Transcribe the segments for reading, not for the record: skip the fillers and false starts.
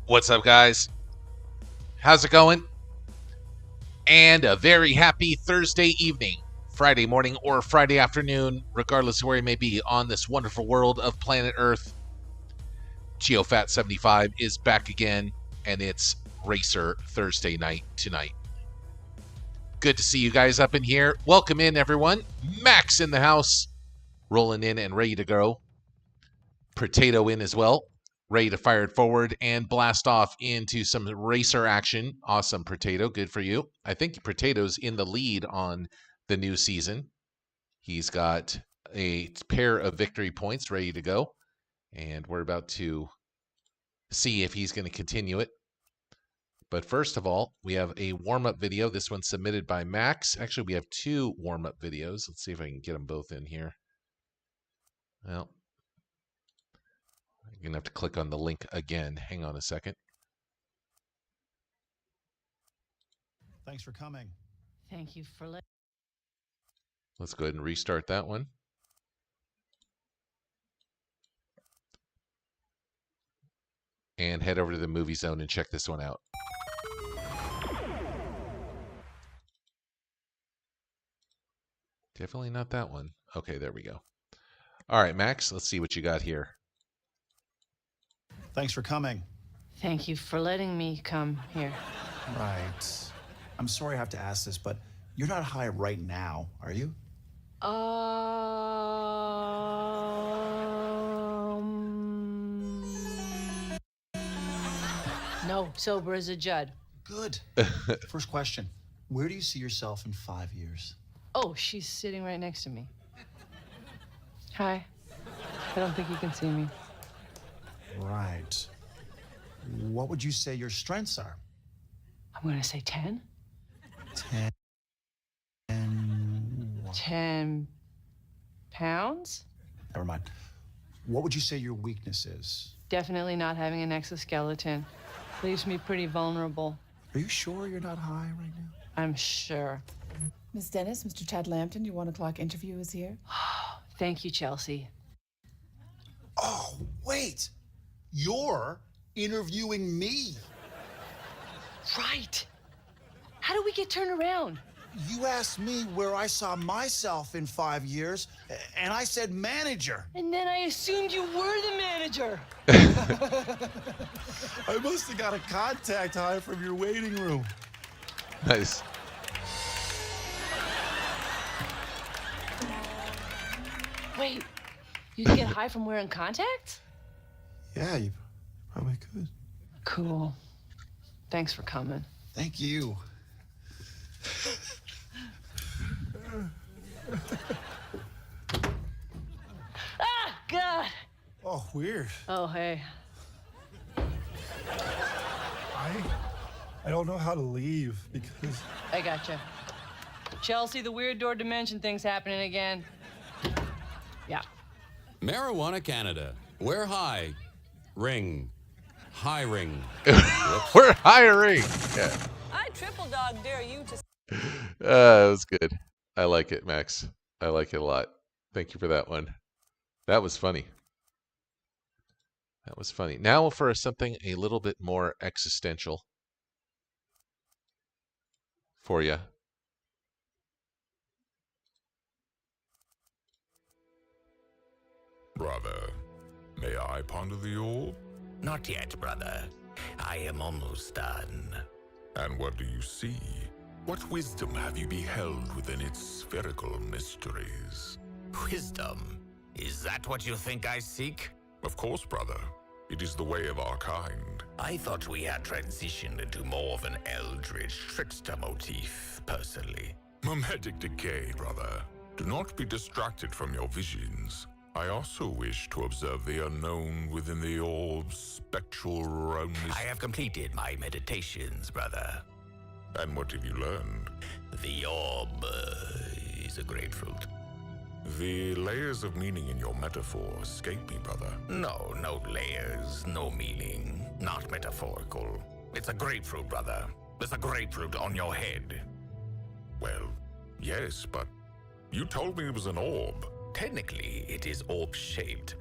What's up, guys? How's it going? And a very happy Thursday evening, Friday morning, or Friday afternoon, regardless of where you may be on this wonderful world of planet Earth. Geophat75 is back again, and it's Racer Thursday night tonight. Good to see you guys up in here. Welcome in, everyone. Max in the house, rolling in and ready to go. Potato in as well. Ready to fire it forward and blast off into some racer action. Awesome, Potato. Good for you. I think Potato's in the lead on the new season. He's got a pair of victory points ready to go. And we're about to see if he's going to continue it. But first of all, we have a warm-up video. This one's submitted by Max. Actually, we have two warm-up videos. Let's see if I can get them both in here. Well, you're going to have to click on the link again. Hang on a second. Thanks for coming. Thank you for letting. Let's go ahead and restart that one. And head over to the movie zone and check this one out. Definitely not that one. Okay, there we go. All right, Max, let's see what you got here. Thanks for coming. Thank you for letting me come here. Right. I'm sorry I have to ask this, but you're not high right now, are you? No, sober as a Judd. Good. First question. Where do you see yourself in 5 years? Oh, she's sitting right next to me. Hi. I don't think you can see me. Right. What would you say your strengths are? I'm gonna say 10. 10. 10 pounds? Never mind. What would you say your weakness is? Definitely not having an exoskeleton. Leaves me pretty vulnerable. Are you sure you're not high right now? I'm sure. Miss Dennis, Mr. Chad Lampton, your 1 o'clock interview is here. Thank you, Chelsea. Oh, wait. You're interviewing me. Right. How do we get turned around? You asked me where I saw myself in 5 years, and I said manager. And then I assumed you were the manager. I must have got a contact high from your waiting room. Nice. Wait, you can get high from wearing contacts? Yeah, you probably could. Cool. Thanks for coming. Thank you. Ah, God. Oh, weird. Oh, hey. I don't know how to leave because... I gotcha. Chelsea, the weird door dimension thing's happening again. Yeah. Marijuana Canada. We're high. Ring. High ring. We're hiring. Yeah. I triple dog dare you to. That was good. I like it, Max. I like it a lot. Thank you for that one. That was funny. That was funny. Now for something a little bit more existential for you. Brother, may I ponder the orb? Not yet, brother. I am almost done. And what do you see? What wisdom have you beheld within its spherical mysteries? Wisdom? Is that what you think I seek? Of course, brother. It is the way of our kind. I thought we had transitioned into more of an eldritch trickster motif, personally. Mimetic decay, brother. Do not be distracted from your visions. I also wish to observe the unknown within the orb's spectral roundness. I have completed my meditations, brother. And what have you learned? The orb is a grapefruit. The layers of meaning in your metaphor escape me, brother. No layers, no meaning. Not metaphorical. It's a grapefruit, brother. There's a grapefruit on your head. Well, yes, but you told me it was an orb. Technically, it is orb-shaped.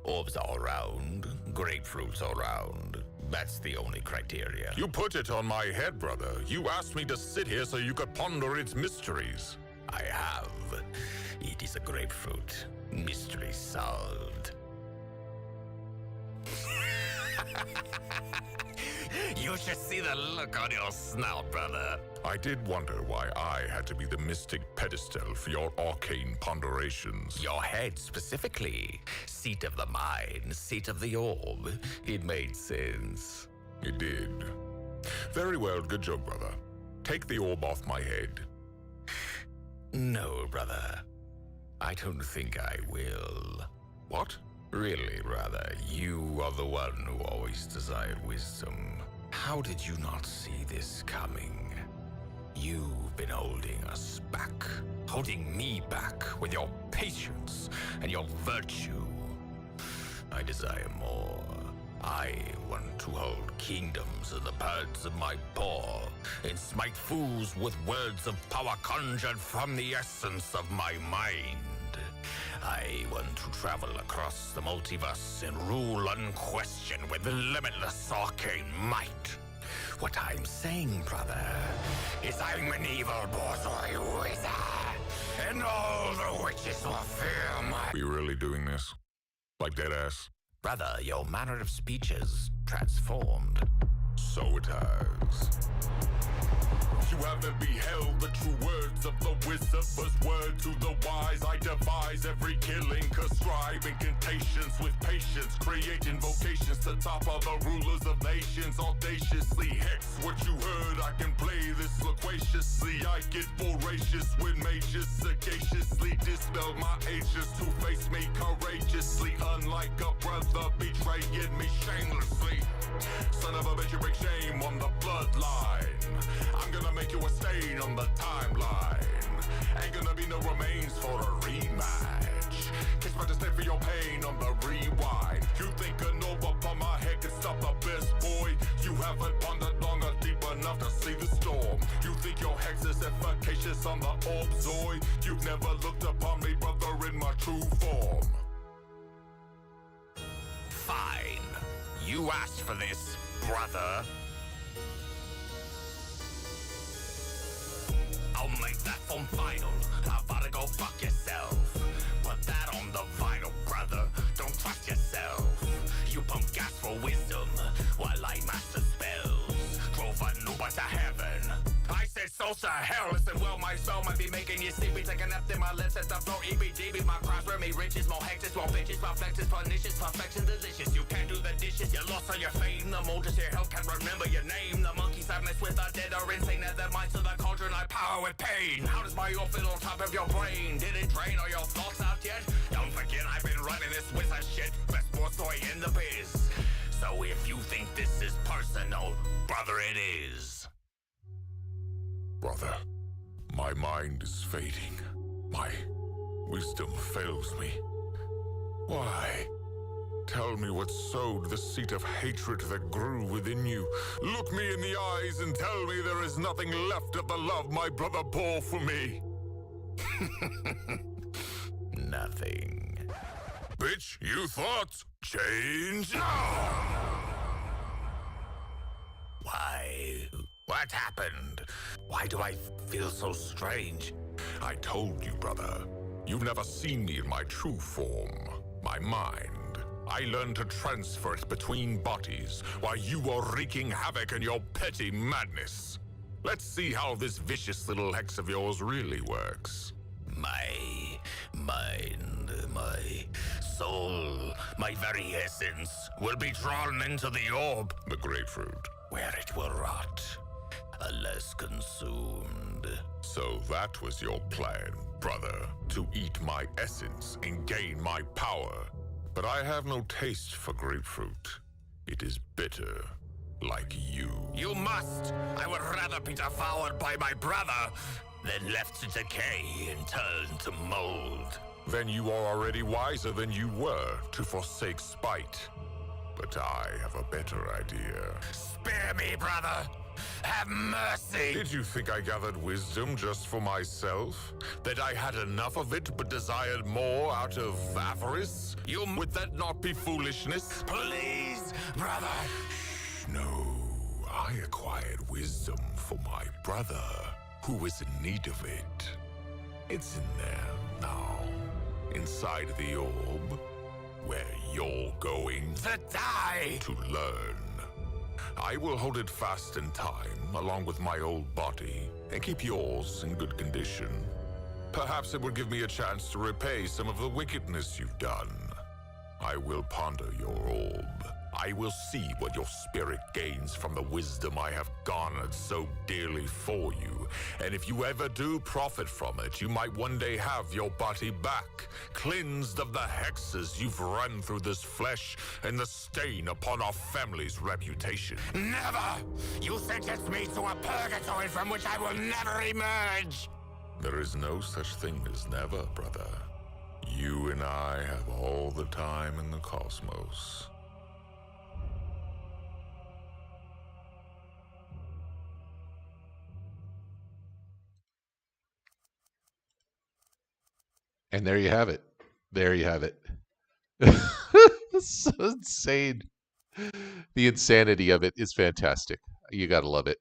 Orbs are round, grapefruits are round. That's the only criteria. You put it on my head, brother. You asked me to sit here so you could ponder its mysteries. I have. It is a grapefruit. Mystery solved. You should see the look on your snout, brother. I did wonder why I had to be the mystic pedestal for your arcane ponderations. Your head specifically. Seat of the mind, seat of the orb. It made sense. It did. Very well, good job, brother. Take the orb off my head. No, brother. I don't think I will. What? Really, brother, you are the one who always desired wisdom. How did you not see this coming? You've been holding us back, holding me back with your patience and your virtue. I desire more. I want to hold kingdoms in the pads of my paw, and smite fools with words of power conjured from the essence of my mind. I want to travel across the multiverse and rule unquestioned with limitless arcane might. What I'm saying, brother, is I'm an evil borzoi wizard, and all the witches will fear my... Are you really doing this? Like deadass? Brother, your manner of speech has transformed. So it has. You haven't beheld the true words of the wizard, but word to the wise. I devise every killing, constrive incantations with patience, create invocations to top of the rulers of nations. Audaciously hex what you heard. I can play this loquaciously. I get voracious with mages, sagaciously dispel my ages to face me courageously. Unlike a brother betraying me shamelessly. Son of a bitch, you bring shame on the bloodline. I'm gonna make you a stain on the timeline. Ain't gonna be no remains for a rematch. Kiss my disdain for your pain on the rewind. You think a nova upon my head can stop the best boy? You haven't pondered long or deep enough to see the storm. You think your hex is efficacious on the orbzoid? You've never looked upon me, brother, in my true form. Fine. You asked for this, brother. I'll make that form final. How about to go fuck yourself? Put that on the vinyl, brother. Don't trust yourself. You pump gas for wisdom while I master spells. Drove a noob to heaven. I said souls to hell. Listen, well, my soul might be making you sleepy. Taking up in my lips as the flow EBDB. My cross where me riches, more hectors, more bitches, my flexes, pernicious, perfection, delicious. You can't do the dishes, you lost all your fame. The molders your help can't remember your name. The monkeys I mess with are dead or insane. As their minds to the cauldron, I power with pain. How does my oil fit on top of your brain? Did it drain all your thoughts out yet? Don't forget I've been running this wizard shit. Best borzoi in the biz. So if you think this is personal, brother, it is. Brother, my mind is fading. My wisdom fails me. Why? Tell me what sowed the seed of hatred that grew within you. Look me in the eyes and tell me there is nothing left of the love my brother bore for me. Nothing. Bitch, you thought? Change now! Why? What happened? Why do I feel so strange? I told you, brother. You've never seen me in my true form, my mind. I learned to transfer it between bodies while you are wreaking havoc in your petty madness. Let's see how this vicious little hex of yours really works. My mind, my soul, my very essence will be drawn into the orb, The grapefruit. where it will rot, unless consumed. So that was your plan, brother, to eat my essence and gain my power. But I have no taste for grapefruit. It is bitter, like you. You must! I would rather be devoured by my brother than left to decay and turn to mold. Then you are already wiser than you were to forsake spite. But I have a better idea. Spare me, brother! Have mercy! Did you think I gathered wisdom just for myself? That I had enough of it but desired more out of avarice? Would that not be foolishness? Please, brother! No, I acquired wisdom for my brother, who is in need of it. It's in there now, inside the orb, where you're going to die to learn. I will hold it fast in time, along with my old body, and keep yours in good condition. Perhaps it would give me a chance to repay some of the wickedness you've done. I will ponder your orb. I will see what your spirit gains from the wisdom I have garnered so dearly for you. And if you ever do profit from it, you might one day have your body back, cleansed of the hexes you've run through this flesh and the stain upon our family's reputation. Never! You sentence me to a purgatory from which I will never emerge! There is no such thing as never, brother. You and I have all the time in the cosmos. And there you have it. There you have it. So insane. The insanity of it is fantastic. You gotta love it.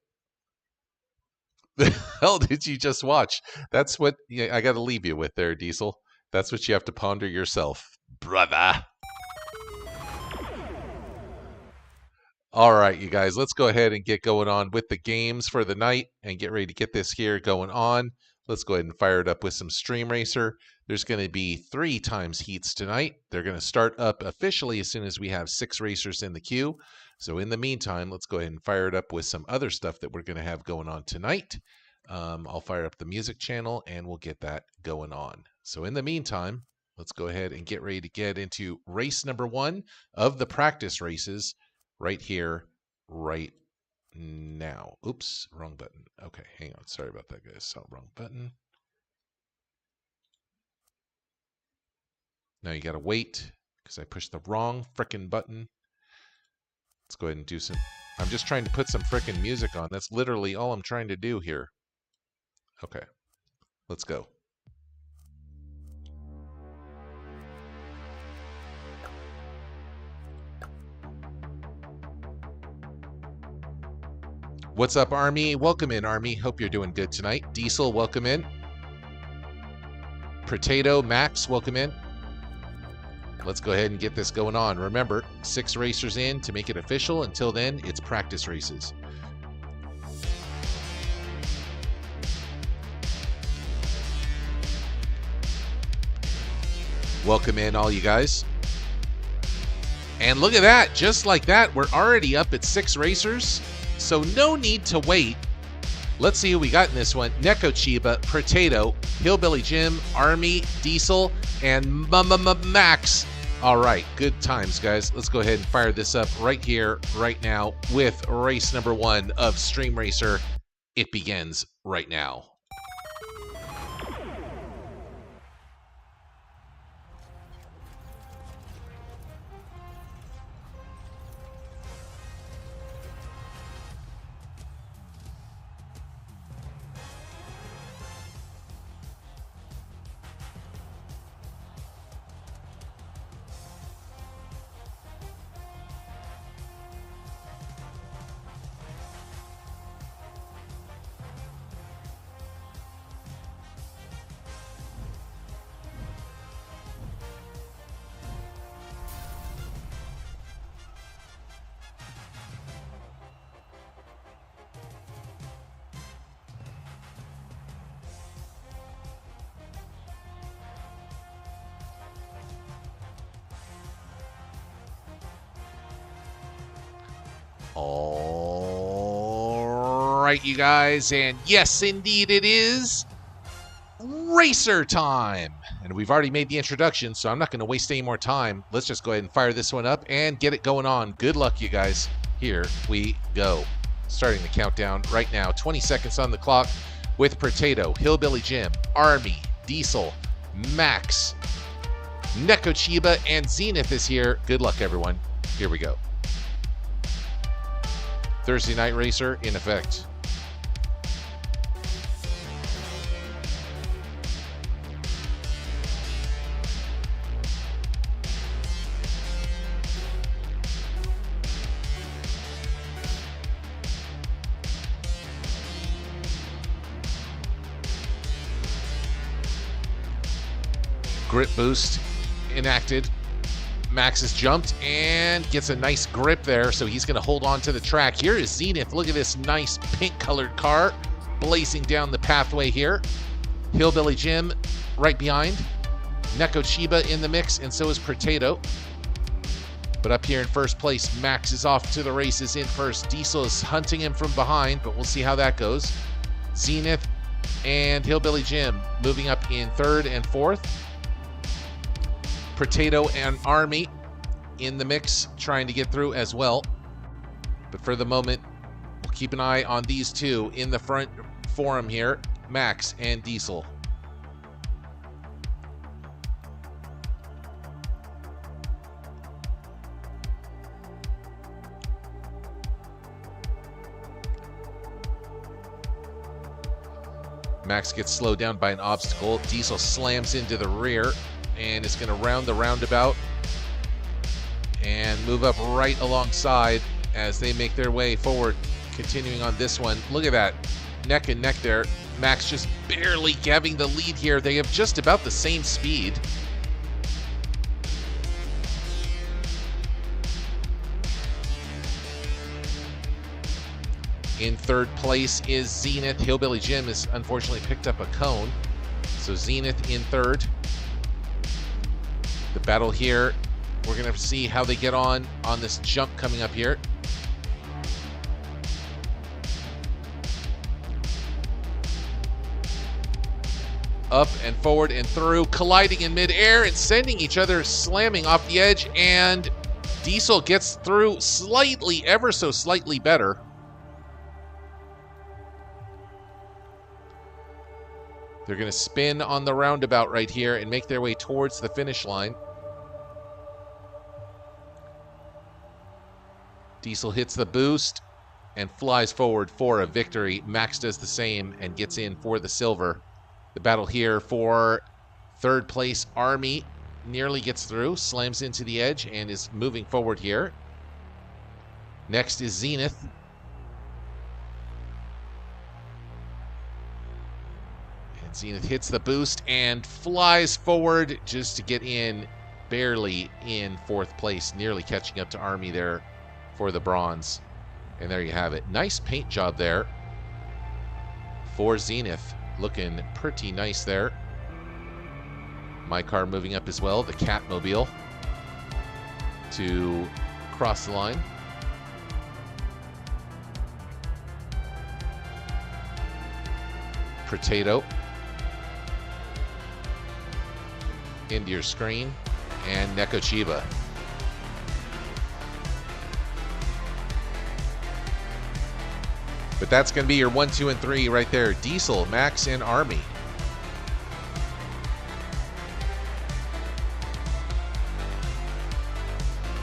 The hell did you just watch? That's what I gotta leave you with there, Diesel. That's what you have to ponder yourself, brother. All right, you guys, let's go ahead and get going on with the games for the night and get ready to get this here going on. Let's go ahead and fire it up with some Stream Racer. There's going to be 3 times heats tonight. They're going to start up officially as soon as we have 6 racers in the queue. So in the meantime, let's go ahead and fire it up with some other stuff that we're going to have going on tonight. I'll fire up the music channel and we'll get that going on. So in the meantime, let's go ahead and get ready to get into race number 1 of the practice races right here, right now. Oops, wrong button. Okay, hang on. Sorry about that, guys. Saw wrong button. Now you got to wait because I pushed the wrong frickin' button. Let's go ahead and do some. I'm just trying to put some frickin' music on. That's literally all I'm trying to do here. Okay, let's go. What's up, Army? Welcome in, Army. Hope you're doing good tonight. Diesel, welcome in. Potato, Max, welcome in. Let's go ahead and get this going on. Remember, 6 racers in to make it official. Until then, it's practice races. Welcome in, all you guys. And look at that. Just like that, we're already up at 6 racers. So no need to wait. Let's see who we got in this one. Neko Chiba, Potato, Hillbilly Jim, Army, Diesel, and Max. All right, good times, guys. Let's go ahead and fire this up right here, right now, with race number 1 of Stream Racer. It begins right now. All right, you guys, and yes, indeed it is racer time. And we've already made the introduction, so I'm not going to waste any more time. Let's just go ahead and fire this one up and get it going on. Good luck, you guys. Here we go. Starting the countdown right now. 20 seconds on the clock with Potato, Hillbilly Jim, Army, Diesel, Max, Neko Chiba, and Zenith is here. Good luck, everyone. Here we go. Thursday Night Racer in effect. Grip boost enacted. Max has jumped and gets a nice grip there, so he's going to hold on to the track. Here is Zenith. Look at this nice pink-colored car blazing down the pathway here. Hillbilly Jim right behind. Neko Chiba in the mix, and so is Potato. But up here in first place, Max is off to the races in first. Diesel is hunting him from behind, but we'll see how that goes. Zenith and Hillbilly Jim moving up in third and fourth. Potato and Army in the mix, trying to get through as well. But for the moment, we'll keep an eye on these two in the front forum here, Max and Diesel. Max gets slowed down by an obstacle. Diesel slams into the rear and is going to round the roundabout and move up right alongside as they make their way forward, continuing on this one. Look at that, neck and neck there. Max just barely having the lead here. They have just about the same speed. In third place is Zenith. Hillbilly Jim has unfortunately picked up a cone. So Zenith in third. The battle here, we're going to see how they get on this jump coming up here. Up and forward and through, colliding in midair and sending each other slamming off the edge, and Diesel gets through slightly, ever so slightly better. They're going to spin on the roundabout right here and make their way towards the finish line. Diesel hits the boost and flies forward for a victory. Max does the same and gets in for the silver. The battle here for third place, Army nearly gets through, slams into the edge and is moving forward here. Next is Zenith. Zenith hits the boost and flies forward just to get in, barely in fourth place, nearly catching up to Army there for the bronze. And there you have it. Nice paint job there for Zenith. Looking pretty nice there. My car moving up as well, the Catmobile, to cross the line. Potato into your screen, and Neko Chiba. But that's going to be your 1, 2, and 3 right there. Diesel, Max, and Army.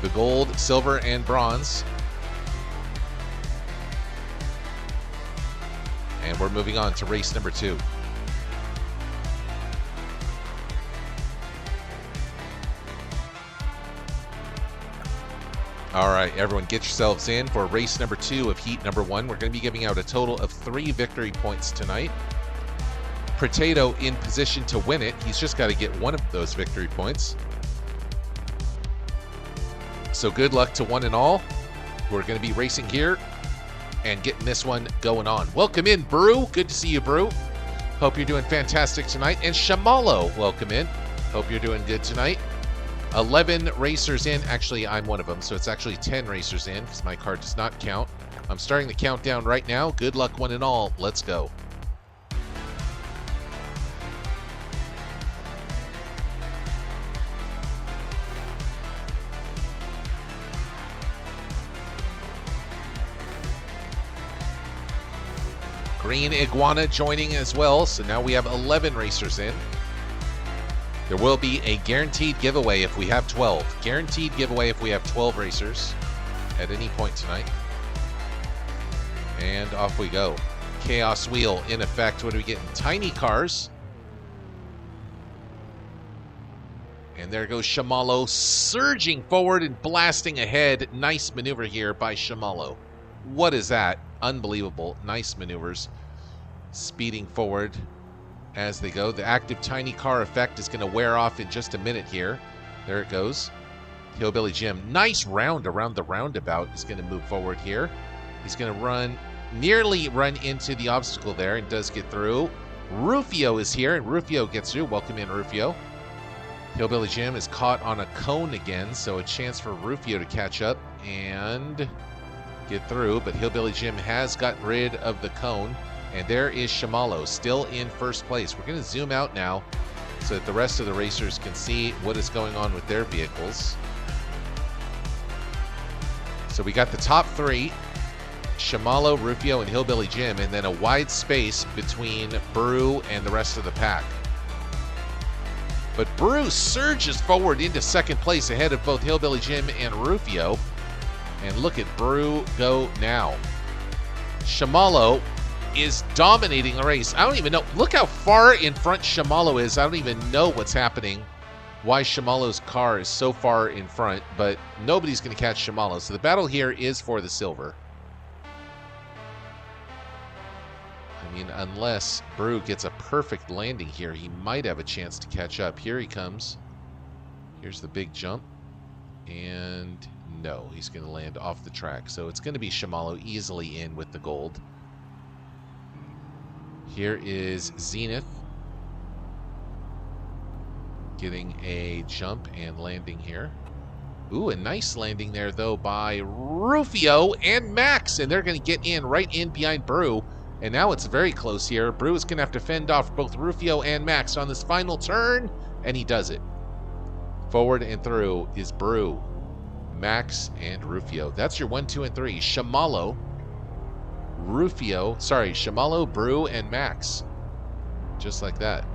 The gold, silver, and bronze. And we're moving on to race number 2. All right, everyone, get yourselves in for race number 2 of heat number 1. We're going to be giving out a total of 3 victory points tonight. Potato in position to win it. He's just got to get one of those victory points. So good luck to one and all. We're going to be racing here and getting this one going on. Welcome in, Brew. Good to see you, Brew. Hope you're doing fantastic tonight. And Shamalo, welcome in. Hope you're doing good tonight. 11 racers in. Actually, I'm one of them, so it's actually 10 racers in because my car does not count. I'm starting the countdown right now. Good luck, one and all. Let's go. Green Iguana joining as well, so now we have 11 racers in. There will be a guaranteed giveaway if we have 12. Guaranteed giveaway if we have 12 racers at any point tonight. And off we go. Chaos Wheel in effect. What are we getting? Tiny cars. And there goes Shamalo surging forward and blasting ahead. Nice maneuver here by Shamalo. What is that? Unbelievable. Nice maneuvers. Speeding forward. as they go. The active tiny car effect is going to wear off in just a minute here. There it goes. Hillbilly Jim, nice round around the roundabout, is going to move forward here. He's going to nearly run into the obstacle there and does get through. Rufio is here, and Rufio gets through. Welcome in, Rufio. Hillbilly Jim is caught on a cone again, so a chance for Rufio to catch up and get through, but Hillbilly Jim has gotten rid of the cone, and there is Shamalo still in first place. We're going to zoom out now so that the rest of the racers can see what is going on with their vehicles. So we got the top three, Shamalo, Rufio, and Hillbilly Jim, and then a wide space between Brew and the rest of the pack. But Brew surges forward into second place ahead of both Hillbilly Jim and Rufio. And look at Brew go now. Shamalo is dominating the race. I don't even know. Look how far in front Shamalo is. I don't even know what's happening, why Shamalo's car is so far in front, but nobody's going to catch Shamalo. So the battle here is for the silver. I mean, unless Brew gets a perfect landing here, he might have a chance to catch up. Here he comes. Here's the big jump. And no, he's going to land off the track. So it's going to be Shamalo easily in with the gold. Here is Zenith getting a jump and landing here. Ooh, a nice landing there, though, by Rufio and Max. And they're going to get in right in behind Brew. And now it's very close here. Brew is going to have to fend off both Rufio and Max on this final turn, and he does it. Forward and through is Brew, Max, and Rufio. That's your 1, 2, and 3. Shamalo, Brew, and Max. Just like that.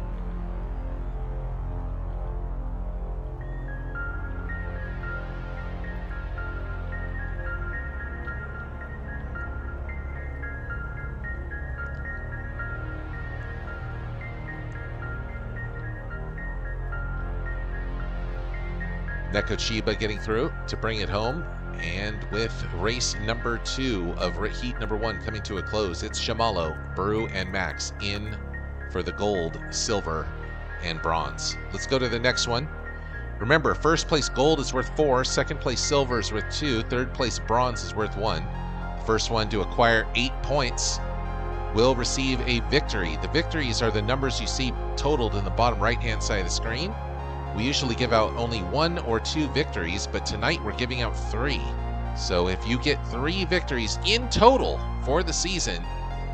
Nekochiba getting through to bring it home. And with race number 2 of heat number 1 coming to a close, it's Shamalo, Brew, and Max in for the gold, silver, and bronze. Let's go to the next one. Remember, first place gold is worth 4, second place silver is worth 2, third place bronze is worth 1. The first one to acquire 8 points will receive a victory. The victories are the numbers you see totaled in the bottom right-hand side of the screen. We usually give out only 1 or 2 victories, but tonight we're giving out 3. So if you get 3 victories in total for the season,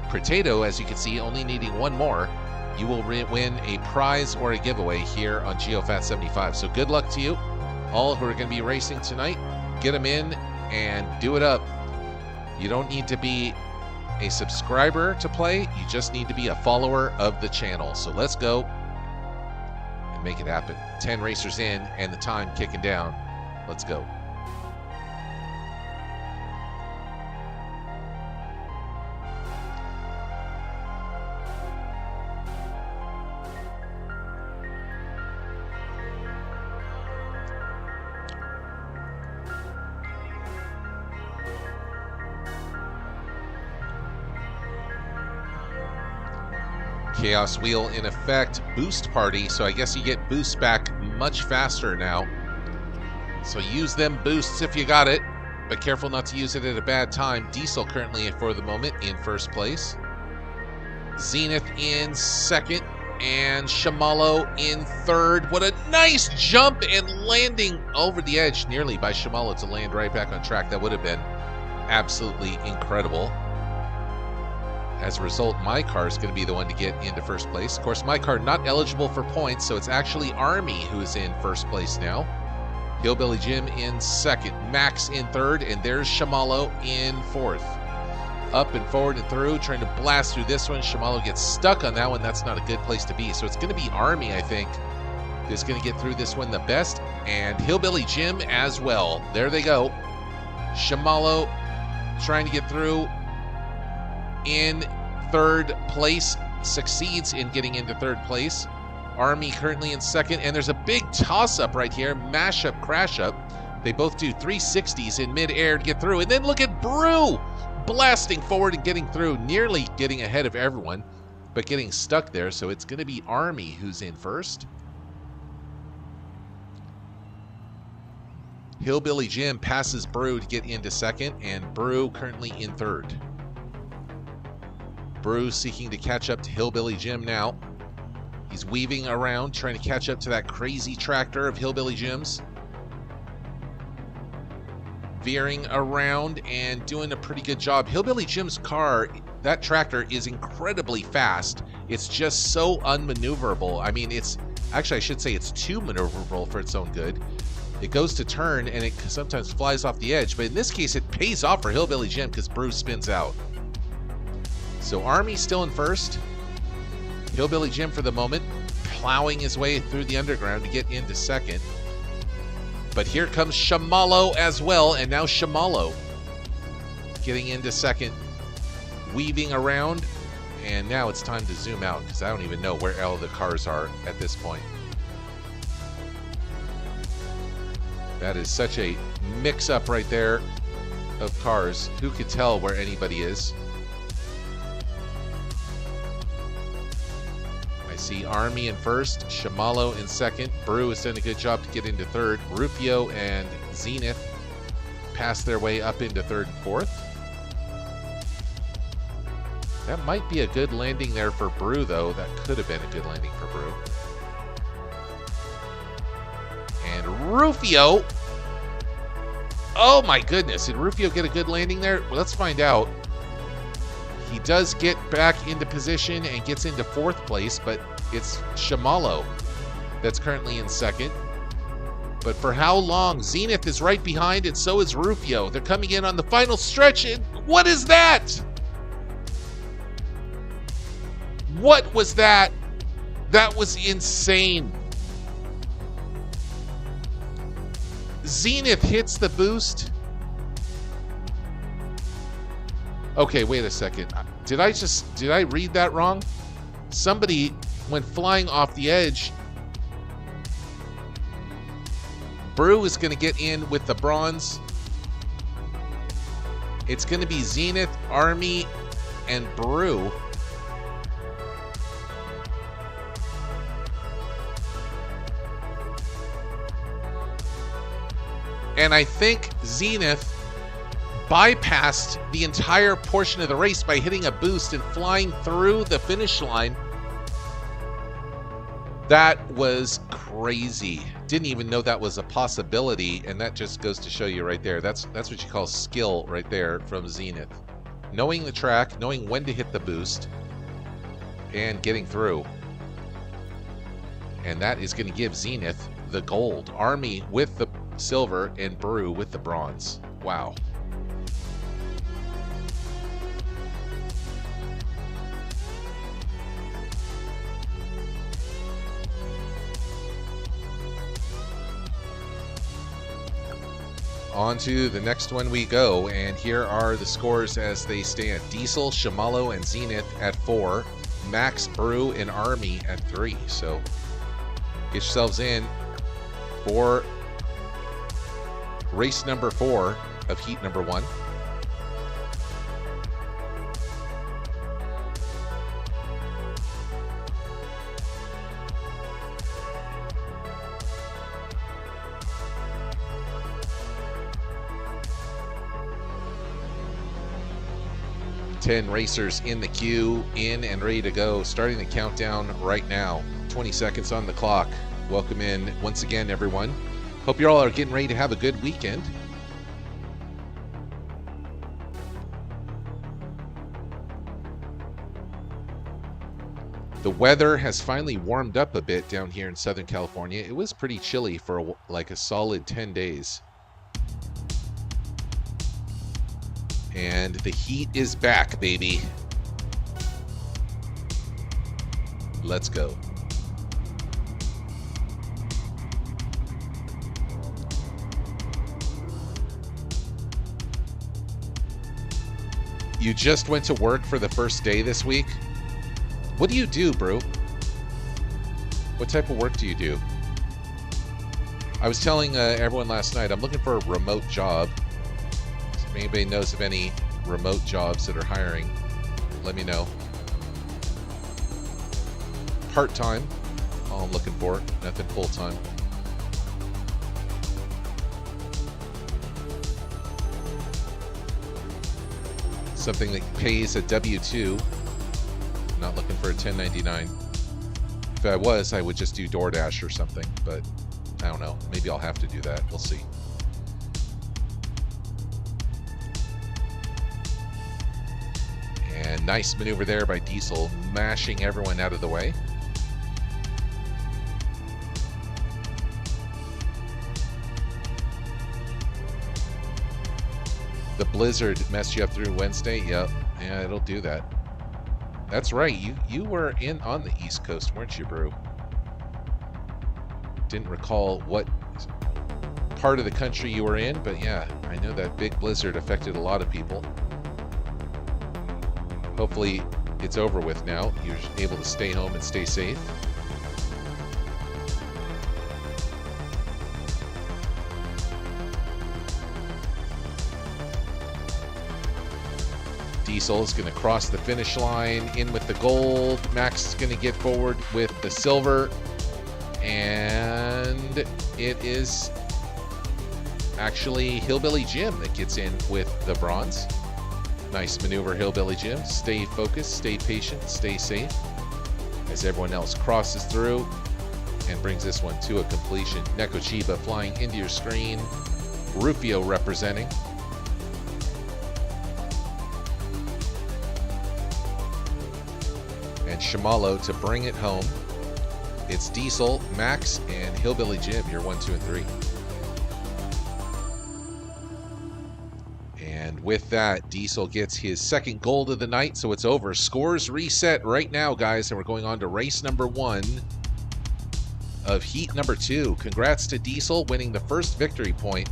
Potato, as you can see, only needing 1 more, you will win a prize or a giveaway here on Geophat75. So good luck to you, all who are going to be racing tonight. Get them in and do it up. You don't need to be a subscriber to play. You just need to be a follower of the channel. So let's go and make it happen. 10 racers in and the time kicking down. Let's go. Chaos wheel in effect, boost party, so I guess you get boost back much faster now. So use them boosts if you got it, but careful not to use it at a bad time. Diesel currently for the moment in first place. Zenith in second, and Shamalo in third. What a nice jump and landing over the edge nearly by Shamalo to land right back on track. That would have been absolutely incredible. As a result, my car is going to be the one to get into first place. Of course, my car not eligible for points, so it's actually Army who's in first place now. Hillbilly Jim in second, Max in third, and there's Shamalo in fourth. Up and forward and through, trying to blast through this one. Shamalo gets stuck on that one. That's not a good place to be. So it's going to be Army, I think, who's going to get through this one the best, and Hillbilly Jim as well. There they go. Shamalo trying to get through in third place, succeeds in getting into third place. Army currently in second, and there's a big toss-up right here, mash-up, crash-up. They both do 360s in mid-air to get through, and then look at Brew blasting forward and getting through, nearly getting ahead of everyone. but getting stuck there, so it's going to be Army who's in first. Hillbilly Jim passes Brew to get into second, and Brew currently in third. Brew seeking to catch up to Hillbilly Jim now. He's weaving around, trying to catch up to that crazy tractor of Hillbilly Jim's. Veering around and doing a pretty good job. Hillbilly Jim's car, that tractor, is incredibly fast. It's just so unmaneuverable. I mean, actually, I should say it's too maneuverable for its own good. It goes to turn and it sometimes flies off the edge, but in this case, it pays off for Hillbilly Jim because Bruce spins out. So Army's still in first. Hillbilly Jim for the moment, plowing his way through the underground to get into second. But here comes Shamalo as well, and now Shamalo getting into second, weaving around, and now it's time to zoom out because I don't even know where all the cars are at this point. That is such a mix-up right there of cars. Who could tell where anybody is? I see Army in first, Shamalo in second. Brew has done a good job to get into third. Rufio and Zenith pass their way up into third and fourth. That might be a good landing there for Brew, though. That could have been a good landing for Brew. And Rufio. Oh my goodness. Did Rufio get a good landing there? Well, let's find out. He does get back into position and gets into fourth place, but it's Shamalo that's currently in second. But for how long? Zenith is right behind, and so is Rufio. They're coming in on the final stretch, and what is that? What was that? That was insane. Zenith hits the boost. Okay, wait a second. Did I read that wrong? Somebody went flying off the edge. Brew is going to get in with the bronze. It's going to be Zenith, Army, and Brew. And I think Zenith bypassed the entire portion of the race by hitting a boost and flying through the finish line. That was crazy. Didn't even know that was a possibility, and that just goes to show you right there. That's what you call skill right there from Zenith. Knowing the track, knowing when to hit the boost, and getting through. And that is going to give Zenith the gold. Army with the silver, and Brew with the bronze. Wow. On to the next one we go, and here are the scores as they stand. Diesel, Shamalo, and Zenith at 4. Max, Brew, and Army at 3. So get yourselves in for race number 4 of heat number 1. Ten racers in the queue, in and ready to go. Starting the countdown right now. 20 seconds on the clock. Welcome in once again, everyone. Hope you all are getting ready to have a good weekend. The weather has finally warmed up a bit down here in Southern California. It was pretty chilly for like a solid 10 days. And the heat is back, baby. Let's go. You just went to work for the first day this week? What do you do, Brew? What type of work do you do? I was telling everyone last night, I'm looking for a remote job. So if anybody knows of any remote jobs that are hiring, let me know. part-time. All I'm looking for, nothing full-time. Something that pays a W-2. Not looking for a 1099. If I was, I would just do DoorDash or something, but I don't know. Maybe I'll have to do that. We'll see. And nice maneuver there by Diesel, mashing everyone out of the way. The blizzard messed you up through Wednesday? Yep. Yeah, it'll do that. That's right. You were in on the East Coast, weren't you, Brew? Didn't recall what part of the country you were in, but yeah, I know that big blizzard affected a lot of people. Hopefully it's over with now. You're able to stay home and stay safe. Diesel is going to cross the finish line, in with the gold. Max is going to get forward with the silver. And it is actually Hillbilly Jim that gets in with the bronze. Nice maneuver, Hillbilly Jim. Stay focused, stay patient, stay safe as everyone else crosses through and brings this one to a completion. Neko Chiba flying into your screen. Rufio representing. And Shimalo to bring it home. It's Diesel, Max, and Hillbilly Jim, your 1, 2, and 3. And with that, Diesel gets his second gold of the night, so it's over. Scores reset right now, guys, and we're going on to race number 1 of heat number 2. Congrats to Diesel winning the first victory point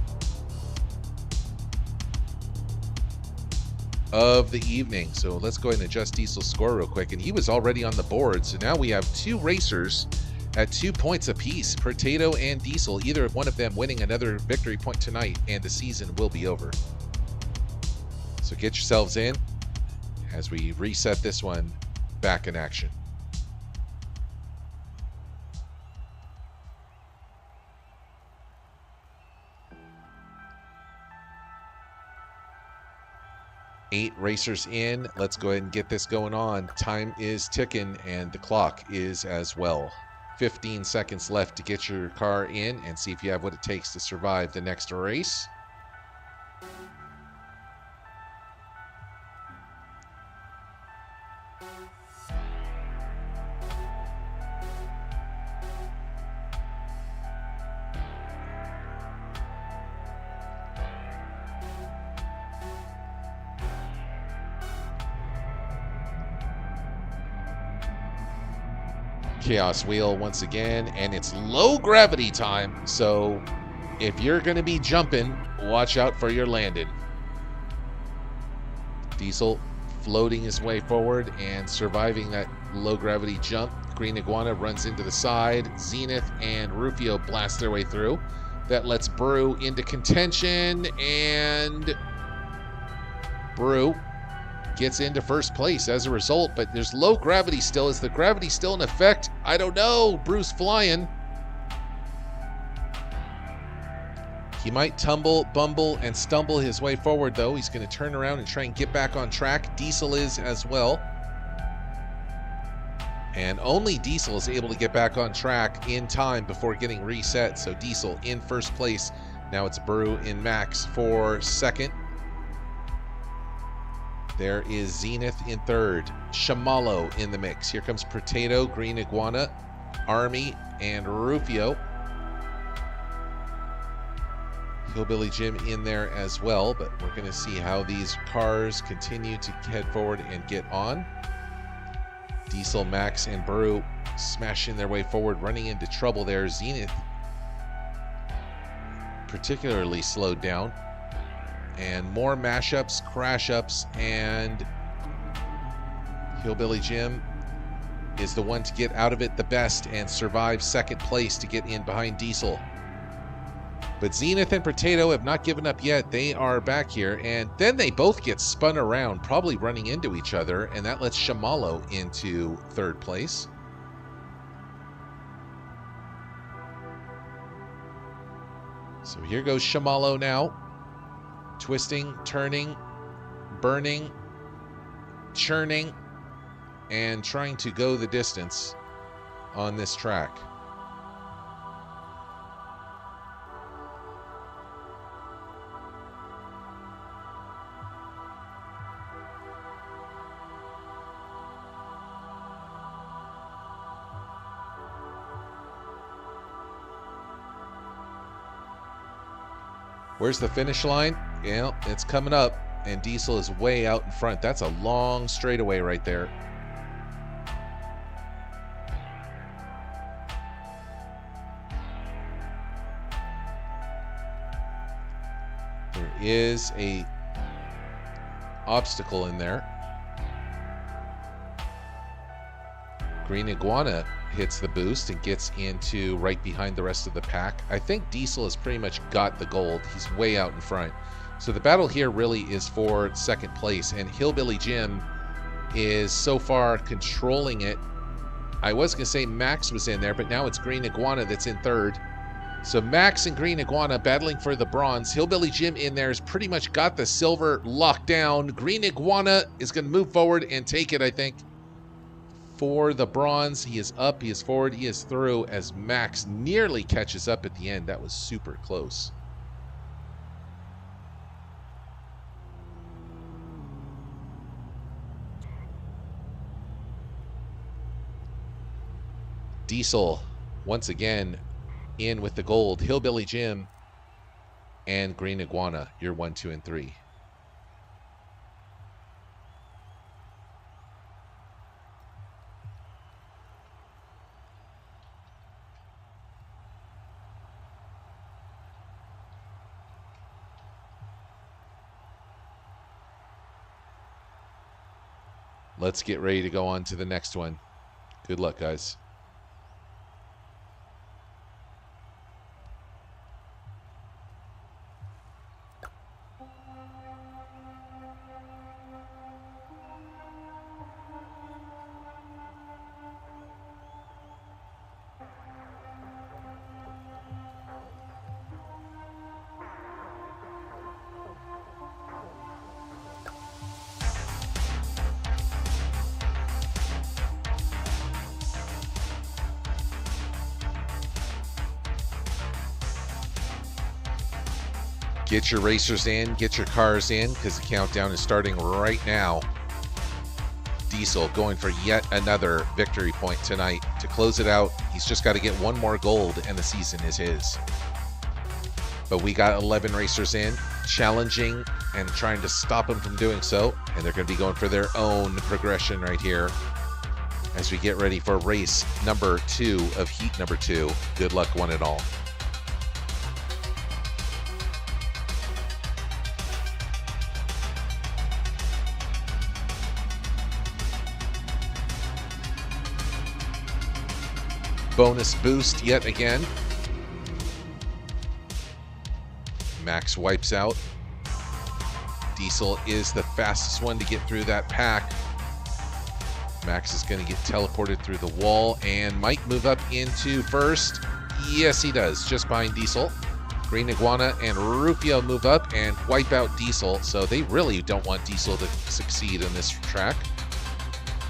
of the evening. So let's go ahead and adjust Diesel's score real quick. And he was already on the board, so now we have 2 racers at 2 points apiece, Potato and Diesel, either one of them winning another victory point tonight, and the season will be over. So get yourselves in as we reset this one back in action. Eight racers in. Let's go ahead and get this going on. Time is ticking and the clock is as well. 15 seconds left to get your car in and see if you have what it takes to survive the next race. Chaos Wheel once again, and it's low gravity time, so if you're going to be jumping, watch out for your landing. Diesel floating his way forward and surviving that low gravity jump. Green Iguana runs into the side. Zenith and Rufio blast their way through. That lets Brew into contention, and Brew gets into first place as a result, but there's low gravity still. Is the gravity still in effect? I don't know. Bruce flying. He might tumble, bumble, and stumble his way forward, though. He's going to turn around and try and get back on track. Diesel is as well. And only Diesel is able to get back on track in time before getting reset. So Diesel in first place. Now it's Brew in Max for second. There is Zenith in third. Shimalo in the mix. Here comes Potato, Green Iguana, Army, and Rufio. Hillbilly Jim in there as well, but we're going to see how these cars continue to head forward and get on. Diesel, Max, and Brew smashing their way forward, running into trouble there. Zenith particularly slowed down. And more mashups, crash-ups, and Hillbilly Jim is the one to get out of it the best and survive second place to get in behind Diesel. But Zenith and Potato have not given up yet. They are back here, and then they both get spun around, probably running into each other, and that lets Shimalo into third place. So here goes Shimalo now. Twisting, turning, burning, churning, and trying to go the distance on this track. Where's the finish line? Yeah, it's coming up, and Diesel is way out in front. That's a long straightaway right there. There is a obstacle in there. Green Iguana hits the boost and gets into right behind the rest of the pack. I think Diesel has pretty much got the gold. He's way out in front. So the battle here really is for second place, and Hillbilly Jim is so far controlling it. I was going to say Max was in there, but now it's Green Iguana that's in third. So Max and Green Iguana battling for the bronze. Hillbilly Jim in there has pretty much got the silver locked down. Green Iguana is going to move forward and take it, I think, for the bronze. He is up, he is forward, he is through as Max nearly catches up at the end. That was super close. Diesel once again in with the gold. Hillbilly Jim and Green Iguana, you're 1, 2, and 3. Let's get ready to go on to the next one. Good luck, guys. Get your racers in, get your cars in, because the countdown is starting right now. Diesel going for yet another victory point tonight. To close it out, he's just got to get one more gold and the season is his. But we got 11 racers in, challenging and trying to stop him from doing so. And they're going to be going for their own progression right here as we get ready for race number 2 of heat number 2. Good luck, one and all. Bonus boost yet again. Max wipes out. Diesel is the fastest one to get through that pack. Max is going to get teleported through the wall and might move up into first. Yes, he does, just behind Diesel. Green Iguana and Rufio move up and wipe out Diesel, so they really don't want Diesel to succeed in this track.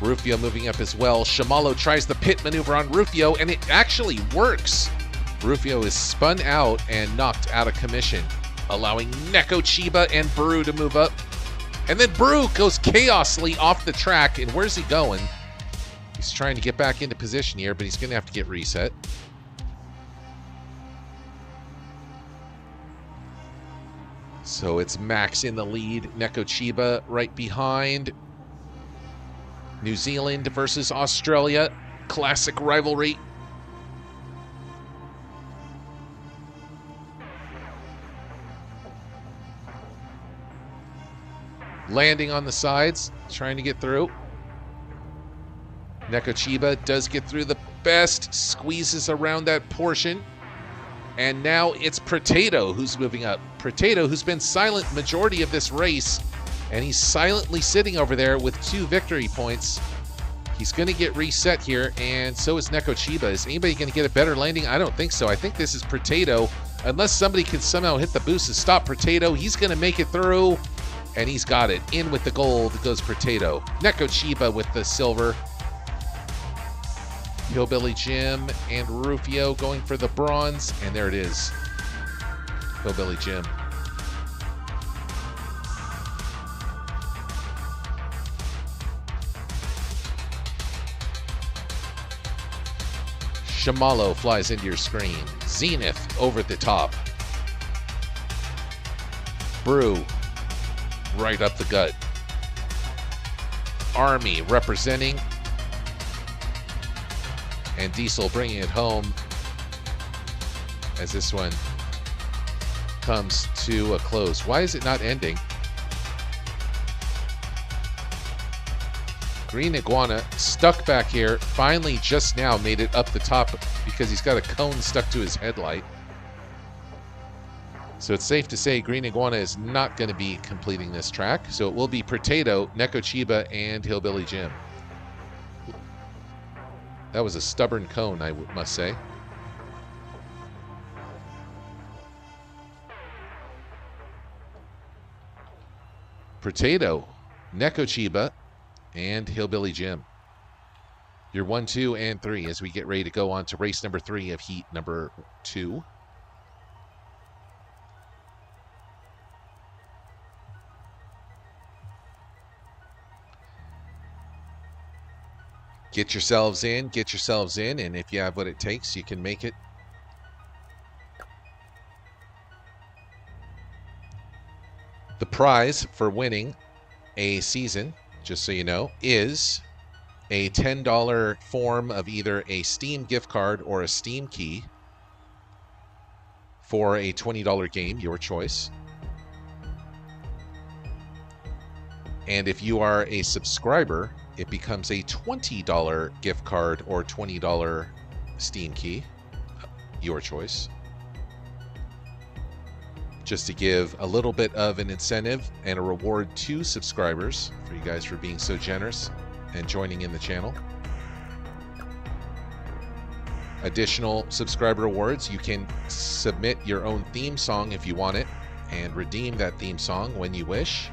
Rufio moving up as well. Shimalo tries the pit maneuver on Rufio, and it actually works. Rufio is spun out and knocked out of commission, allowing Neko Chiba and Brew to move up. And then Brew goes chaosly off the track, and where's he going? He's trying to get back into position here, but he's going to have to get reset. So it's Max in the lead, Neko Chiba right behind. New Zealand versus Australia, classic rivalry. Landing on the sides, trying to get through. Neko Chiba does get through the best, squeezes around that portion. And now it's Potato who's moving up. Potato, who's been silent majority of this race, and he's silently sitting over there with 2 victory points. He's going to get reset here, and so is Neko Chiba. Is anybody going to get a better landing? I don't think so. I think this is Potato Unless somebody can somehow hit the boost and stop Potato, he's going to make it through. And he's got it. In with the gold goes Potato. Neko Chiba with the silver. Hillbilly Jim and Rufio going for the bronze. And there it is. Hillbilly Jim. Shamalo flies into your screen. Zenith over the top. Brew right up the gut. Army representing. And Diesel bringing it home as this one comes to a close. Why is it not ending? Green Iguana stuck back here. Finally, just now made it up the top because he's got a cone stuck to his headlight. So it's safe to say Green Iguana is not going to be completing this track. So it will be Potato, Neko Chiba, and Hillbilly Jim. That was a stubborn cone, I must say. Potato, Neko Chiba, and Hillbilly Jim. Your 1, 2, and 3 as we get ready to go on to race number 3 of heat number 2. Get yourselves in, and if you have what it takes, you can make it. The prize for winning a season, just so you know, is a $10 form of either a Steam gift card or a Steam key for a $20 game, your choice. And if you are a subscriber, it becomes a $20 gift card or $20 Steam key, your choice. Just to give a little bit of an incentive and a reward to subscribers for you guys for being so generous and joining in the channel. Additional subscriber rewards, you can submit your own theme song if you want it and redeem that theme song when you wish.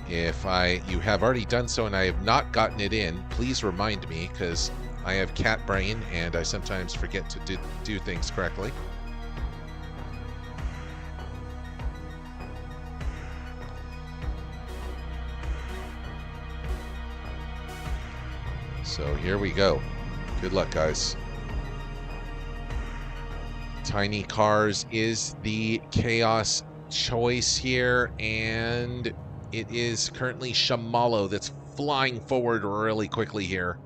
If you have already done so and I have not gotten it in, please remind me because I have cat brain and I sometimes forget to do things correctly. So here we go. Good luck, guys. Tiny Cars is the chaos choice here, and it is currently Shamalo that's flying forward really quickly here.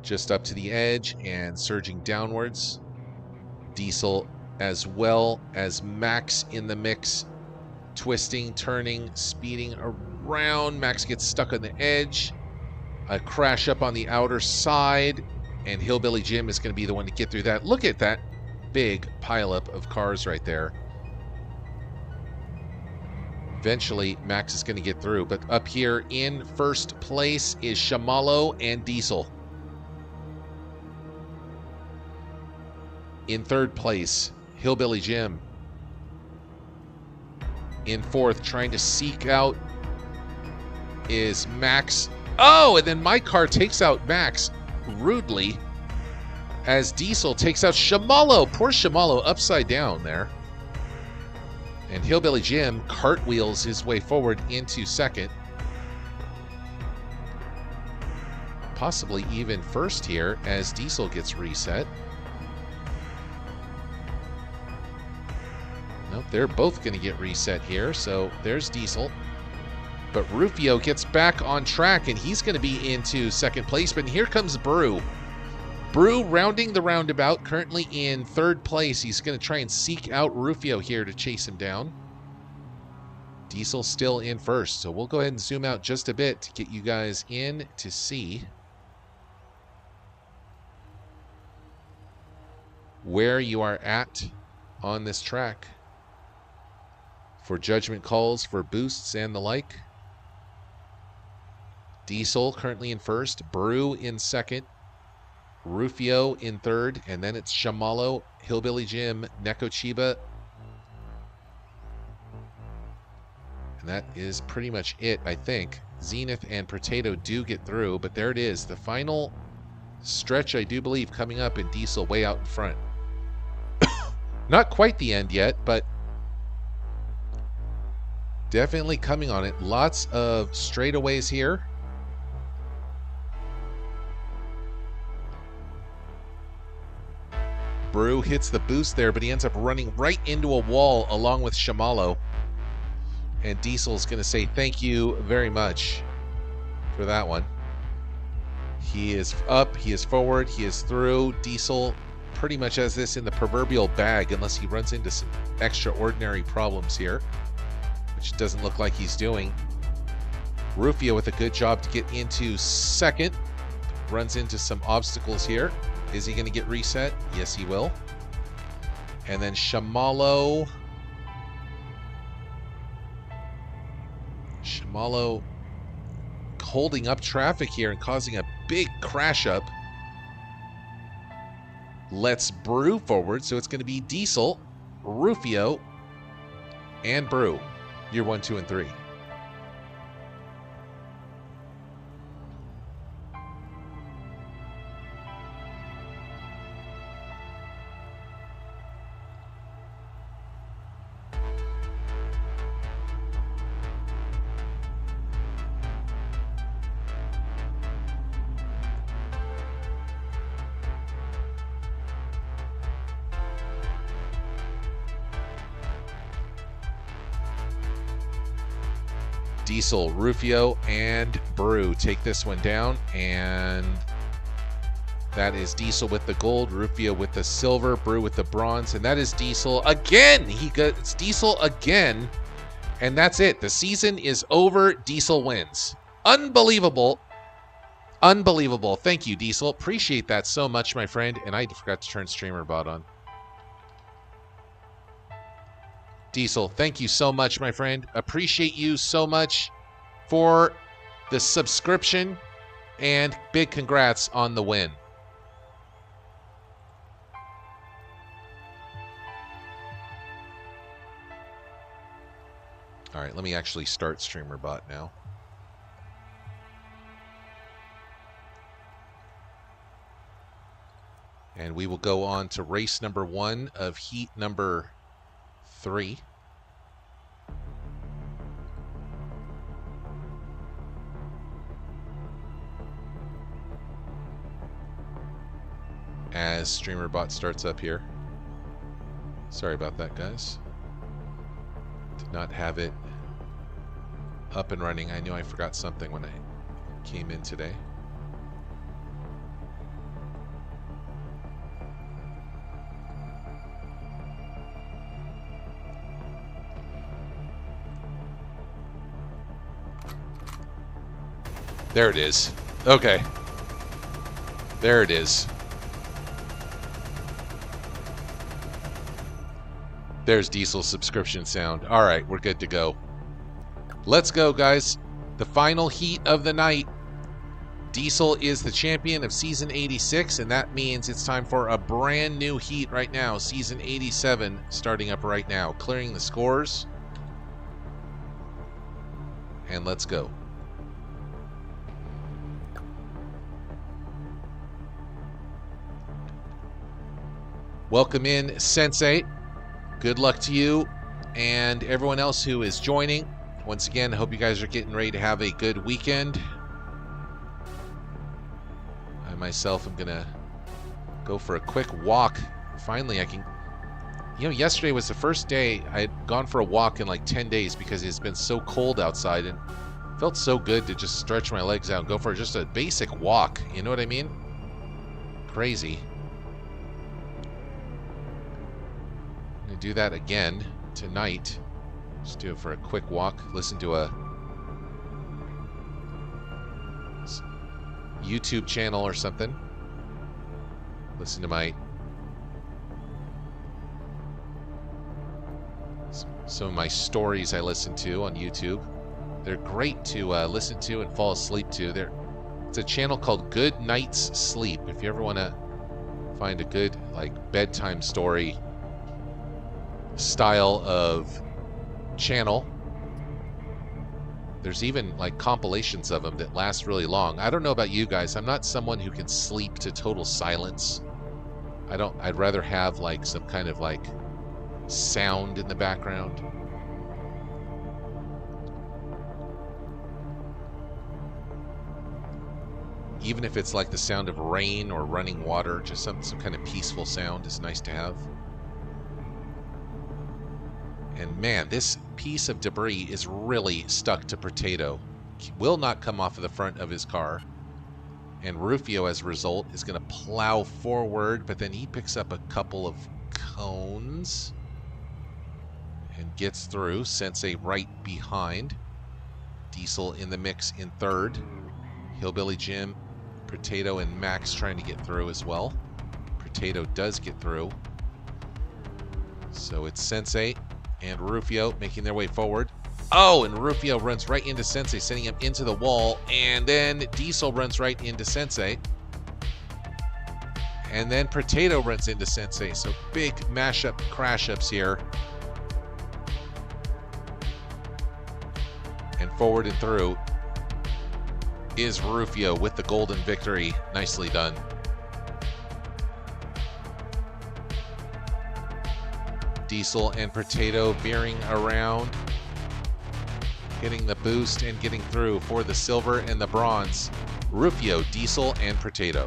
Just up to the edge and surging downwards. Diesel as well as Max in the mix. Twisting, turning, speeding around. Max gets stuck on the edge. A crash up on the outer side, and Hillbilly Jim is going to be the one to get through that. Look at that big pileup of cars right there. Eventually, Max is going to get through, but up here in first place is Shamalo and Diesel. In third place, Hillbilly Jim. In fourth, trying to seek out, is Max. Oh, and then my car takes out Max rudely as Diesel takes out Shamalo. Poor Shamalo upside down there. And Hillbilly Jim cartwheels his way forward into second. Possibly even first here as Diesel gets reset. Nope, they're both going to get reset here. So there's Diesel. But Rufio gets back on track, and he's going to be into second place. But here comes Brew. Brew rounding the roundabout, currently in third place. He's going to try and seek out Rufio here to chase him down. Diesel still in first. So we'll go ahead and zoom out just a bit to get you guys in to see where you are at on this track for judgment calls, for boosts and the like. Diesel currently in first, Brew in second, Rufio in third, and then it's Shamalo, Hillbilly Jim, Neko Chiba. And that is pretty much it, I think. Zenith and Potato do get through, but there it is. The final stretch, I do believe, coming up, in Diesel way out in front. Not quite the end yet, but definitely coming on it. Lots of straightaways here. Brew hits the boost there, but he ends up running right into a wall along with Shamalo. And Diesel's going to say thank you very much for that one. He is up, he is forward, he is through. Diesel pretty much has this in the proverbial bag unless he runs into some extraordinary problems here, which doesn't look like he's doing. Rufio with a good job to get into second. Runs into some obstacles here. Is he going to get reset? Yes, he will. And then Shamalo holding up traffic here and causing a big crash up. Let's Brew forward, so it's going to be Diesel, Rufio, and Brew. Year 1, 2, and 3. Diesel, Rufio, and Brew take this one down, and that is Diesel with the gold, Rufio with the silver, Brew with the bronze, and that is Diesel again. It's Diesel again, and that's it. The season is over. Diesel wins. Unbelievable. Unbelievable. Thank you, Diesel. Appreciate that so much, my friend, and I forgot to turn Streamer Bot on. Diesel, thank you so much, my friend. Appreciate you so much for the subscription, and big congrats on the win. All right, let me actually start Streamer Bot now. And we will go on to race number 1 of heat number 3. As Streamer Bot starts up here. Sorry about that, guys. Did not have it up and running. I knew I forgot something when I came in today. There it is. Okay. There it is. There's Diesel's subscription sound. All right, we're good to go. Let's go, guys. The final heat of the night. Diesel is the champion of Season 86, and that means it's time for a brand new heat right now. Season 87 starting up right now. Clearing the scores. And let's go. Welcome in, Sensei. Good luck to you and everyone else who is joining. Once again, I hope you guys are getting ready to have a good weekend. I myself am going to go for a quick walk. Finally, I can... You know, yesterday was the first day I had gone for a walk in like 10 days because it's been so cold outside, and it felt so good to just stretch my legs out and go for just a basic walk. You know what I mean? Crazy. Do that again tonight. Just do it for a quick walk. Listen to a YouTube channel or something. Listen to some of my stories I listen to on YouTube. They're great to listen to and fall asleep to. It's a channel called Good Night's Sleep. If you ever want to find a good, like, bedtime story style of channel, there's even, like, compilations of them that last really long. I don't know about you guys. I'm not someone who can sleep to total silence. I'd rather have, like, some kind of, like, sound in the background. Even if it's like the sound of rain or running water, just some kind of peaceful sound is nice to have. And man, this piece of debris is really stuck to Potato. He will not come off of the front of his car. And Rufio, as a result, is going to plow forward, but then he picks up a couple of cones and gets through. Sensei right behind. Diesel in the mix in third. Hillbilly Jim, Potato, and Max trying to get through as well. Potato does get through. So it's Sensei and Rufio making their way forward. Oh, and Rufio runs right into Sensei, sending him into the wall. And then Diesel runs right into Sensei. And then Potato runs into Sensei. So big mashup, crash-ups here. And forward and through is Rufio with the golden victory. Nicely done. Diesel and Potato veering around, getting the boost and getting through for the silver and the bronze. Rufio, Diesel, and Potato.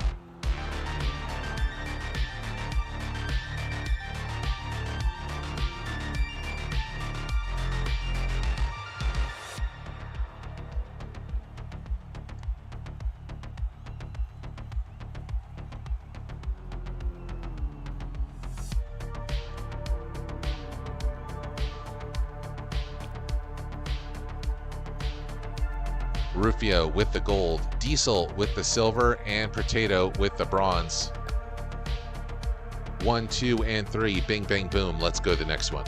Rufio with the gold, Diesel with the silver, and Potato with the bronze. 1, 2, and 3. Bing, bang, boom. Let's go to the next one.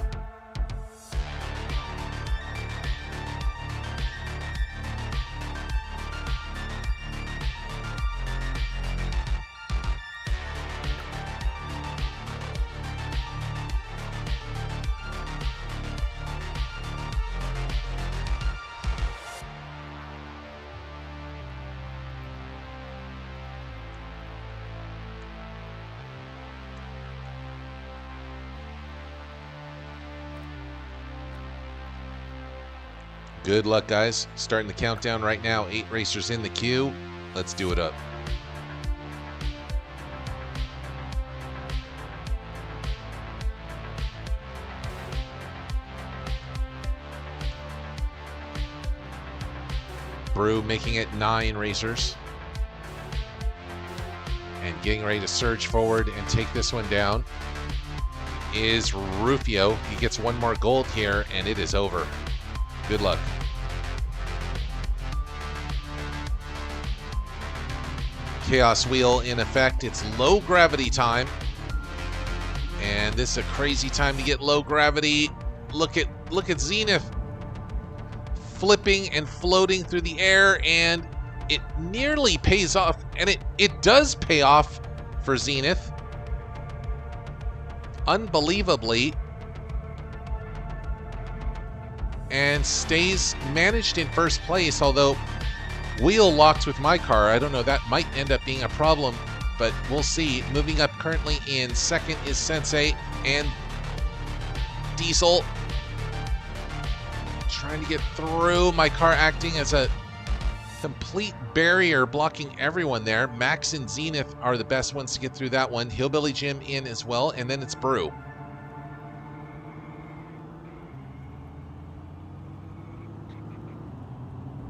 Good luck, guys. Starting the countdown right now. 8 racers in the queue. Let's do it up. Brew making it 9 racers. And getting ready to surge forward and take this one down is Rufio. He gets one more gold here, and it is over. Good luck. Chaos wheel in effect. It's low gravity time. And this is a crazy time to get low gravity. Look at Zenith flipping and floating through the air, and it nearly pays off. And it does pay off for Zenith. Unbelievably. And stays managed in first place, although wheel locked with my car. I don't know, that might end up being a problem, but we'll see. Moving up currently in second is Sensei and Diesel. Trying to get through. My car acting as a complete barrier, blocking everyone there. Max and Zenith are the best ones to get through that one. Hillbilly Jim in as well, and then it's Brew.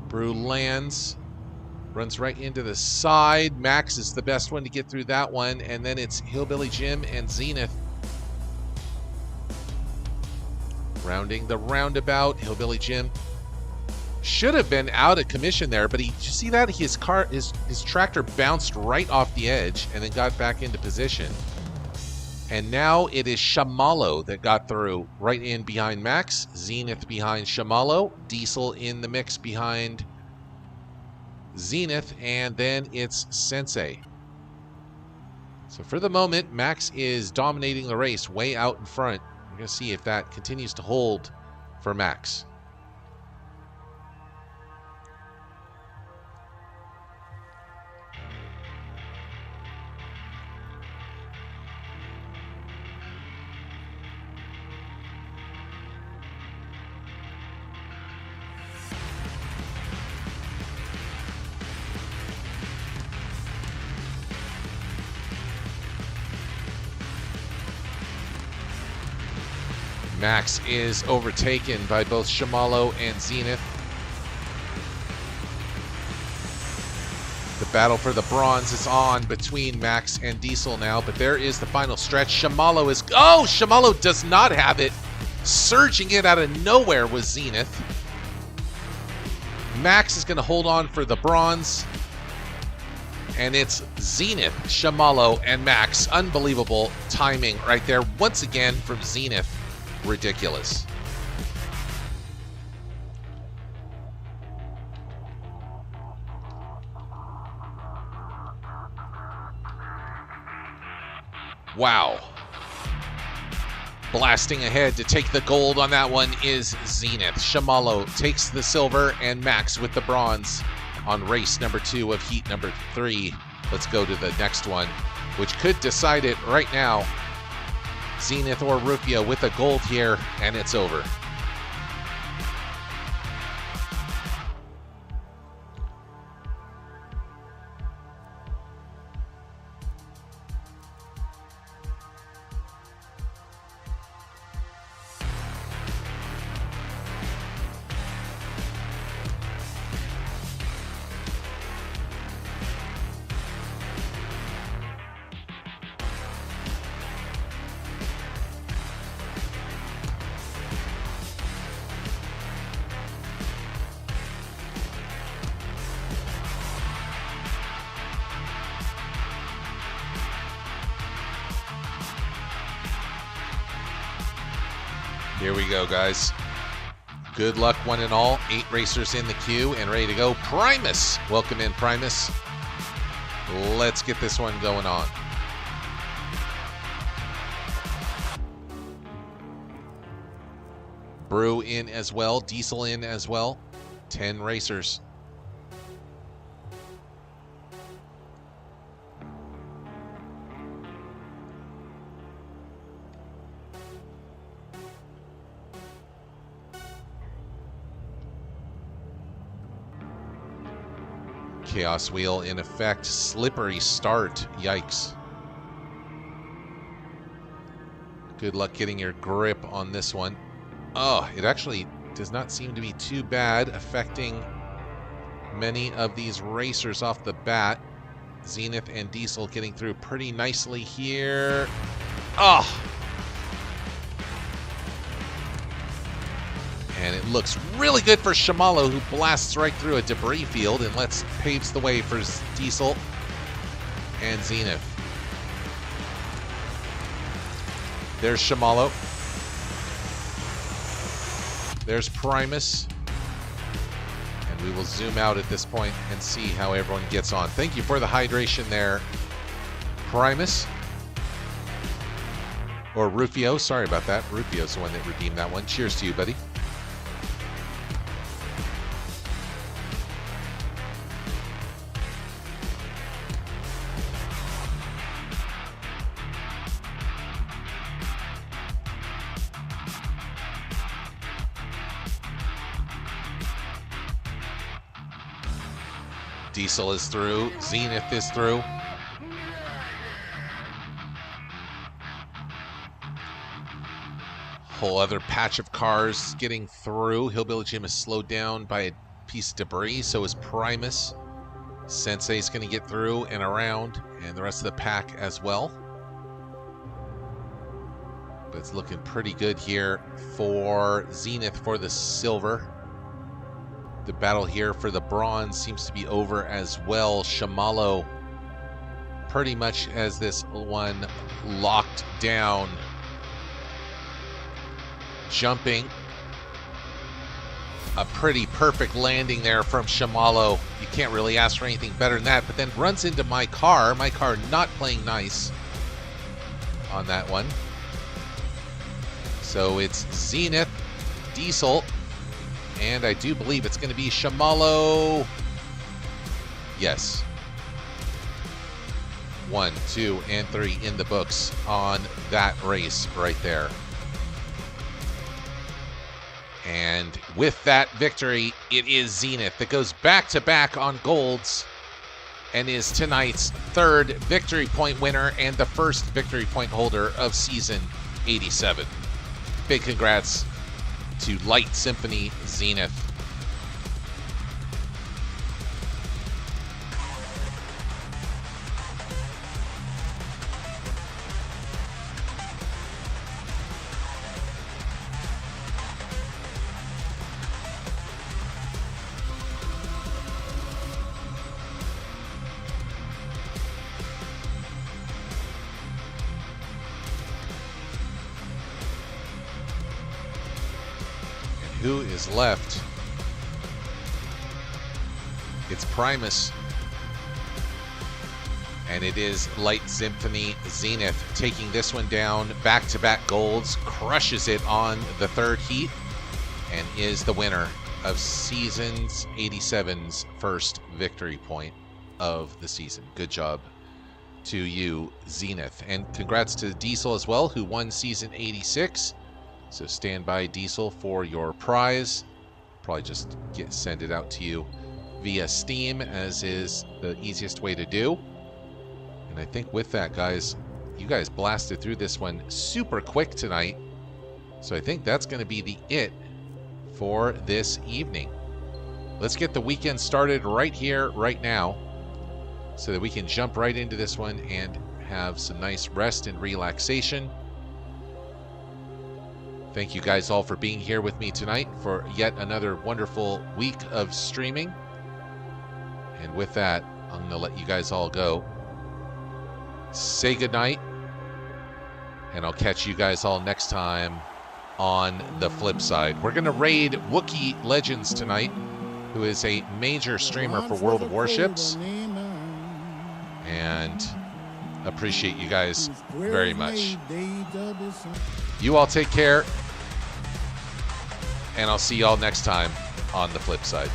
Brew lands, runs right into the side. Max is the best one to get through that one, and then it's Hillbilly Jim and Zenith. Rounding the roundabout, Hillbilly Jim should have been out of commission there, but did you see that? His tractor bounced right off the edge and then got back into position. And now it is Shamalo that got through right in behind Max. Zenith behind Shamalo. Diesel in the mix behind Zenith, and then it's Sensei. So for the moment, Max is dominating the race way out in front. We're going to see if that continues to hold for Max. Max is overtaken by both Shimalo and Zenith. The battle for the bronze is on between Max and Diesel now, but there is the final stretch. Shimalo is... Oh, Shimalo does not have it. Surging it out of nowhere was Zenith. Max is going to hold on for the bronze. And it's Zenith, Shimalo, and Max. Unbelievable timing right there. Once again from Zenith. Ridiculous. Wow. Blasting ahead to take the gold on that one is Zenith. Shimalo takes the silver and Max with the bronze on race number 2 of heat number 3. Let's go to the next one, which could decide it right now. Zenith or Rufio with a gold here, and it's over. Here we go, guys. Good luck, one and all. 8 racers in the queue and ready to go. Primus! Welcome in, Primus. Let's get this one going on. Brew in as well. Diesel in as well. 10 racers. Chaos wheel in effect. Slippery start. Yikes. Good luck getting your grip on this one. Oh, it actually does not seem to be too bad, affecting many of these racers off the bat. Zenith and Diesel getting through pretty nicely here. Oh! And it looks really good for Shimalo, who blasts right through a debris field and paves the way for Diesel and Zenith. There's Shimalo. There's Primus. And we will zoom out at this point and see how everyone gets on. Thank you for the hydration there, Primus. Or Rufio, sorry about that. Rufio's the one that redeemed that one. Cheers to you, buddy. Diesel is through. Zenith is through. Whole other patch of cars getting through. Hillbilly Jim is slowed down by a piece of debris. So is Primus. Sensei's going to get through and around, and the rest of the pack as well. But it's looking pretty good here for Zenith for the silver. The battle here for the bronze seems to be over as well. Shimalo pretty much has this one locked down. Jumping. A pretty perfect landing there from Shamalo. You can't really ask for anything better than that, but then runs into my car. My car not playing nice on that one. So it's Zenith, Diesel, and I do believe it's going to be Shamalo. Yes. 1, 2, and 3 in the books on that race right there. And with that victory, it is Zenith that goes back-to-back on golds and is tonight's 3rd victory point winner and the first victory point holder of season 87. Big congrats to Light Symphony Zenith. Who is left? It's Primus. And it is Light Symphony Zenith taking this one down. Back-to-back golds. Crushes it on the 3rd heat. And is the winner of Seasons 87's first victory point of the season. Good job to you, Zenith. And congrats to Diesel as well, who won Season 86. So stand by, Diesel, for your prize. Probably just send it out to you via Steam, as is the easiest way to do. And I think with that, guys, you guys blasted through this one super quick tonight. So I think that's going to be the it for this evening. Let's get the weekend started right here, right now, so that we can jump right into this one and have some nice rest and relaxation. Thank you guys all for being here with me tonight for yet another wonderful week of streaming. And with that, I'm going to let you guys all go. Say goodnight. And I'll catch you guys all next time on the flip side. We're going to raid Wookiee Legends tonight, who is a major streamer for World of Warships. And appreciate you guys very much. You all take care, and I'll see y'all next time on the flip side.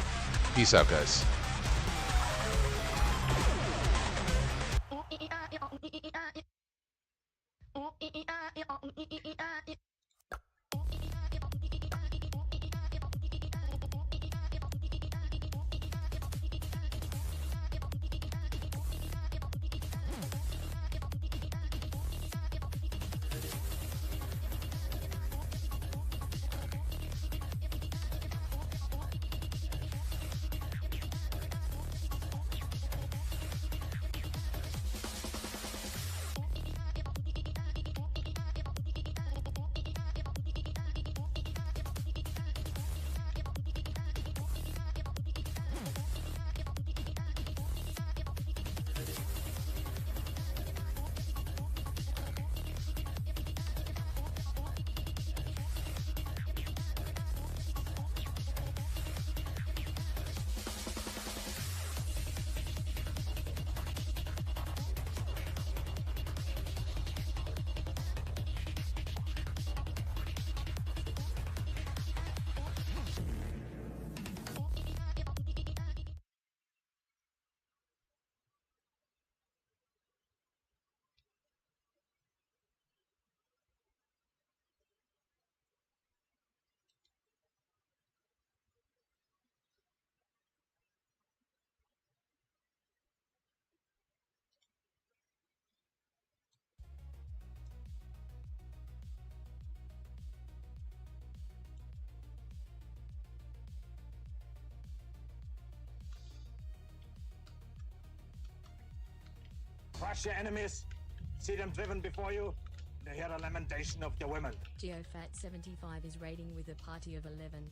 Peace out, guys. Crush your enemies, see them driven before you, and hear the lamentation of your women. Geophat75 is raiding with a party of 11.